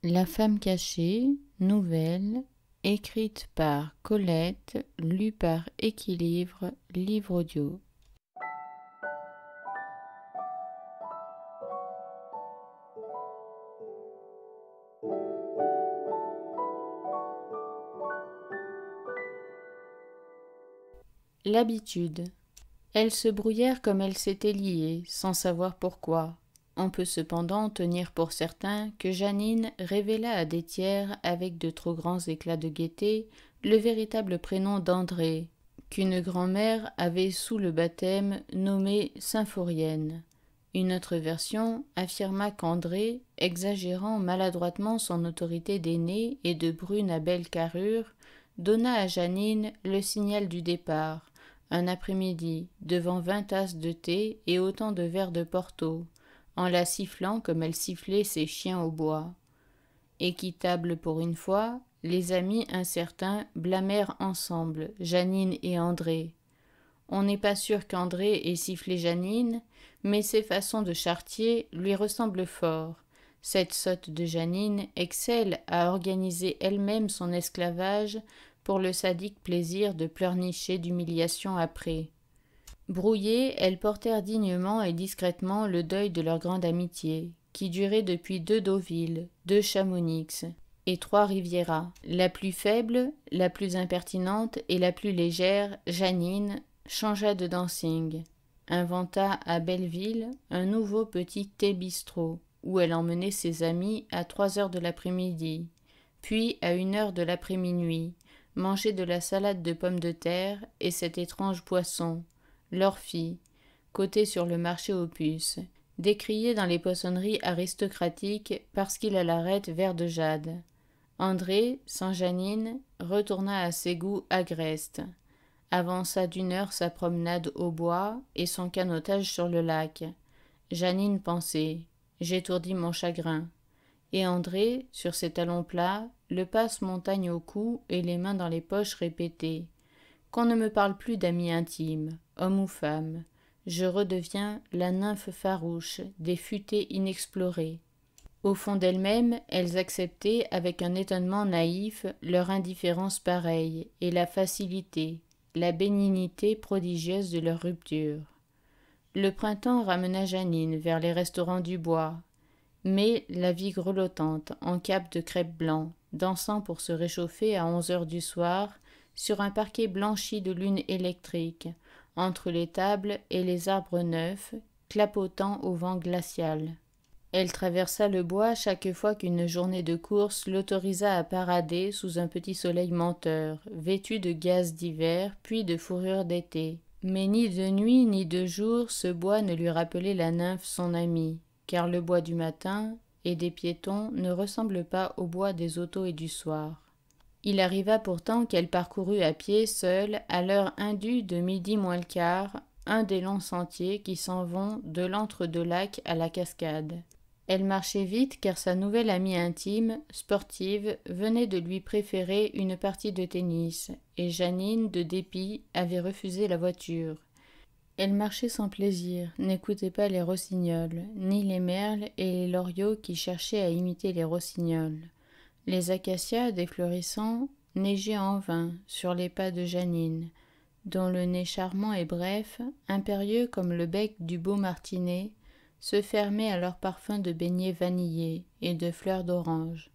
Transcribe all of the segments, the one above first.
La femme cachée, nouvelle, écrite par Colette, lue par Équilibre, livre audio. L'habitude. Elles se brouillèrent comme elles s'étaient liées, sans savoir pourquoi. On peut cependant tenir pour certain que Jeannine révéla à des tiers, avec de trop grands éclats de gaieté, le véritable prénom d'André, qu'une grand-mère avait sous le baptême nommé Symphorienne. Une autre version affirma qu'André, exagérant maladroitement son autorité d'aîné et de brune à belle carrure, donna à Jeannine le signal du départ, un après-midi, devant 20 tasses de thé et autant de verres de Porto, en la sifflant comme elle sifflait ses chiens au bois. Équitables pour une fois, les amis incertains blâmèrent ensemble Jeannine et André. On n'est pas sûr qu'André ait sifflé Jeannine, mais ses façons de charretier lui ressemblent fort. Cette sotte de Jeannine excelle à organiser elle-même son esclavage pour le sadique plaisir de pleurnicher d'humiliation après. Brouillées, elles portèrent dignement et discrètement le deuil de leur grande amitié, qui durait depuis 2 Deauville, 2 Chamonix et 3 Riviera. La plus faible, la plus impertinente et la plus légère, Jeannine, changea de dancing, inventa à Belleville un nouveau petit thé-bistrot, où elle emmenait ses amis à 3 heures de l'après-midi, puis à 1 heure de l'après-minuit, manger de la salade de pommes de terre et cet étrange poisson, l'orphie, coté sur le marché aux puces, décrié dans les poissonneries aristocratiques parce qu'il a l'arête vert de jade. André, sans Jeannine, retourna à ses goûts agrestes, avança d'1 heure sa promenade au bois et son canotage sur le lac. Jeannine pensait « J'étourdis mon chagrin ». Et André, sur ses talons plats, le passe-montagne au cou et les mains dans les poches, répétait « Qu'on ne me parle plus d'amis intimes, homme ou femme. Je redeviens la nymphe farouche des futaies inexplorées. » Au fond d'elles-mêmes, elles acceptaient avec un étonnement naïf leur indifférence pareille et la facilité, la bénignité prodigieuse de leur rupture. Le printemps ramena Jeannine vers les restaurants du bois, mais la vie grelottante en cape de crêpe blanc, dansant pour se réchauffer à 11 heures du soir sur un parquet blanchi de lune électrique, entre les tables et les arbres neufs, clapotant au vent glacial. Elle traversa le bois chaque fois qu'une journée de course l'autorisa à parader sous un petit soleil menteur, vêtu de gaze d'hiver puis de fourrure d'été. Mais ni de nuit ni de jour ce bois ne lui rappelait la nymphe son amie, car le bois du matin et des piétons ne ressemble pas au bois des autos et du soir. Il arriva pourtant qu'elle parcourut à pied seule, à l'heure indue de midi moins le quart, un des longs sentiers qui s'en vont de l'entre-deux-lacs à la cascade. Elle marchait vite car sa nouvelle amie intime, sportive, venait de lui préférer une partie de tennis, et Jeannine, de dépit, avait refusé la voiture. Elle marchait sans plaisir, n'écoutait pas les rossignols, ni les merles et les loriots qui cherchaient à imiter les rossignols. Les acacias défleurissants neigeaient en vain sur les pas de Jeannine, dont le nez charmant et bref, impérieux comme le bec du beau martinet, se fermait à leur parfum de beignets vanillés et de fleurs d'orange.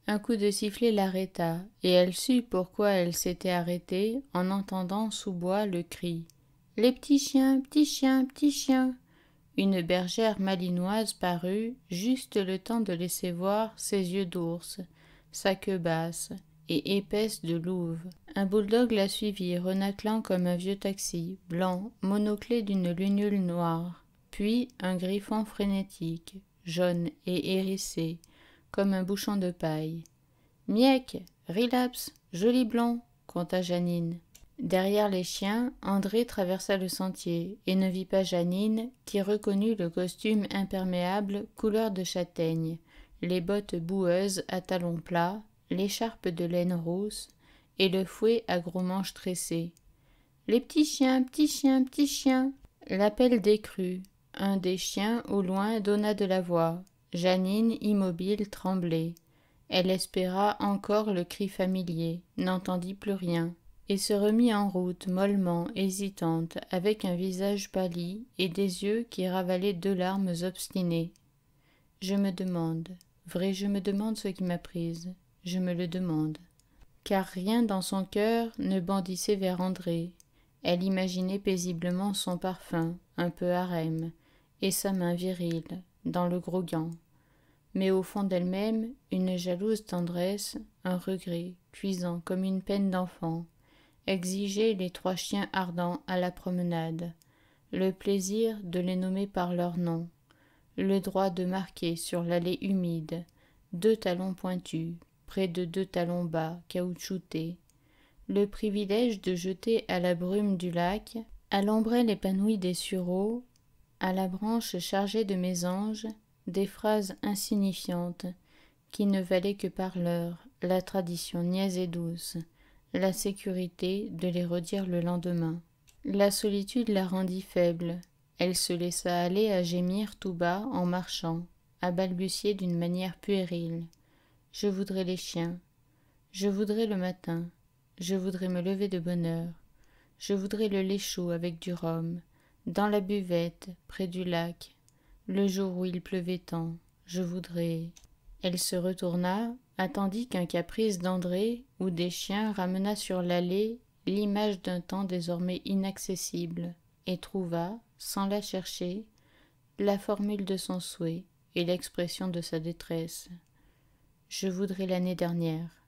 Un coup de sifflet l'arrêta, et elle sut pourquoi elle s'était arrêtée en entendant sous bois le cri « Les petits chiens, petits chiens, petits chiens !» Une bergère malinoise parut, juste le temps de laisser voir ses yeux d'ours, sa queue basse et épaisse de louve. Un bulldog la suivit, renâclant comme un vieux taxi, blanc, monoclé d'une lunule noire. Puis un griffon frénétique, jaune et hérissé, comme un bouchon de paille. « Miec, Rilaps, joli blond !» conta Jeannine. Derrière les chiens, André traversa le sentier et ne vit pas Jeannine, qui reconnut le costume imperméable couleur de châtaigne, les bottes boueuses à talons plats, l'écharpe de laine rousse et le fouet à gros manches tressées. « Les petits chiens, petits chiens, petits chiens !» L'appel décrut. Un des chiens, au loin, donna de la voix. Jeannine, immobile, tremblait. Elle espéra encore le cri familier, n'entendit plus rien, et se remit en route mollement, hésitante, avec un visage pâli et des yeux qui ravalaient 2 larmes obstinées. Je me demande, vrai je me demande ce qui m'a prise, je me le demande. Car rien dans son cœur ne bondissait vers André. Elle imaginait paisiblement son parfum, un peu harem, et sa main virile, dans le gros gant. Mais au fond d'elle-même, une jalouse tendresse, un regret, cuisant comme une peine d'enfant, exigeait les 3 chiens ardents à la promenade, le plaisir de les nommer par leur nom, le droit de marquer sur l'allée humide 2 talons pointus, près de 2 talons bas, caoutchoutés, le privilège de jeter à la brume du lac, à l'ombrelle épanouie des sureaux, à la branche chargée de mésanges, des phrases insignifiantes qui ne valaient que par l'heure, la tradition niaise et douce, la sécurité de les redire le lendemain. La solitude la rendit faible. Elle se laissa aller à gémir tout bas en marchant, à balbutier d'une manière puérile. Je voudrais les chiens. Je voudrais le matin. Je voudrais me lever de bonne heure. Je voudrais le lait chaud avec du rhum, dans la buvette, près du lac, le jour où il pleuvait tant. Je voudrais... Elle se retourna, attendit qu'un caprice d'André ou des chiens ramena sur l'allée l'image d'un temps désormais inaccessible, et trouva, sans la chercher, la formule de son souhait et l'expression de sa détresse. Je voudrais l'année dernière.